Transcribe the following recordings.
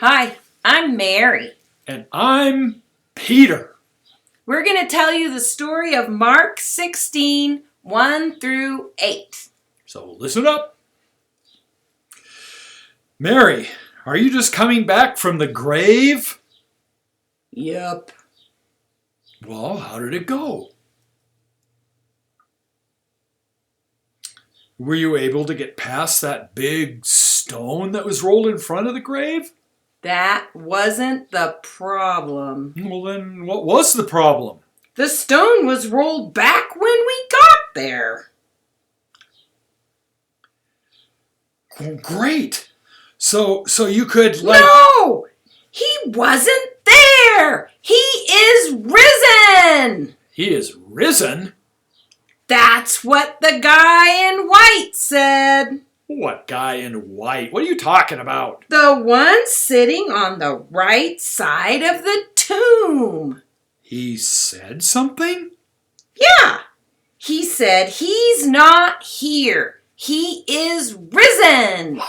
Hi, I'm Mary. And I'm Peter. We're going to tell you the story of Mark 16, 1 through 8. So listen up. Mary, are you just coming back from the grave? Yep. Well, how did it go? Were you able to get past that big stone that was rolled in front of the grave? That wasn't the problem. Well, then what was the problem? The stone was rolled back when we got there. Oh, great. So you could No! He wasn't there! He is risen! He is risen? That's what the guy in white said. What guy in white? What are you talking about? The one sitting on the right side of the tomb. He said something? Yeah. He said he's not here. He is risen.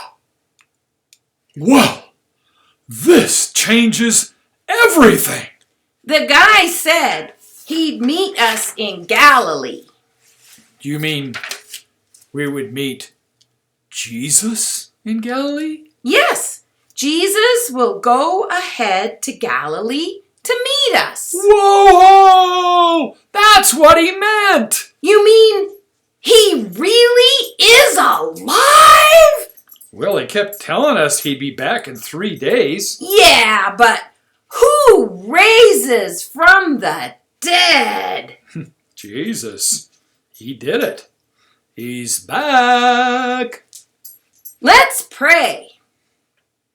Well, this changes everything. The guy said he'd meet us in Galilee. You mean we would meet Jesus in Galilee? Yes, Jesus will go ahead to Galilee to meet us. Whoa! That's what he meant! You mean he really is alive? Well, he kept telling us he'd be back in 3 days. Yeah, but who raises from the dead? Jesus, he did it. He's back. Let's pray.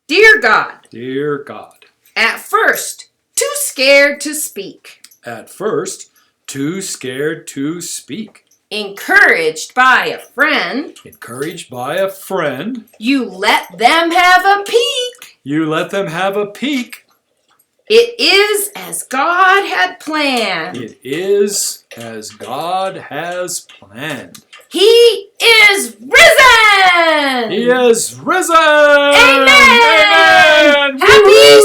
Dear God, Dear God, at first, too scared to speak. at first, too scared to speak. Encouraged by a friend, Encouraged by a friend, you let them have a peek. you let them have a peek. It is as God had planned. It is as God has planned. He is risen! He is risen! Amen! Amen! Happy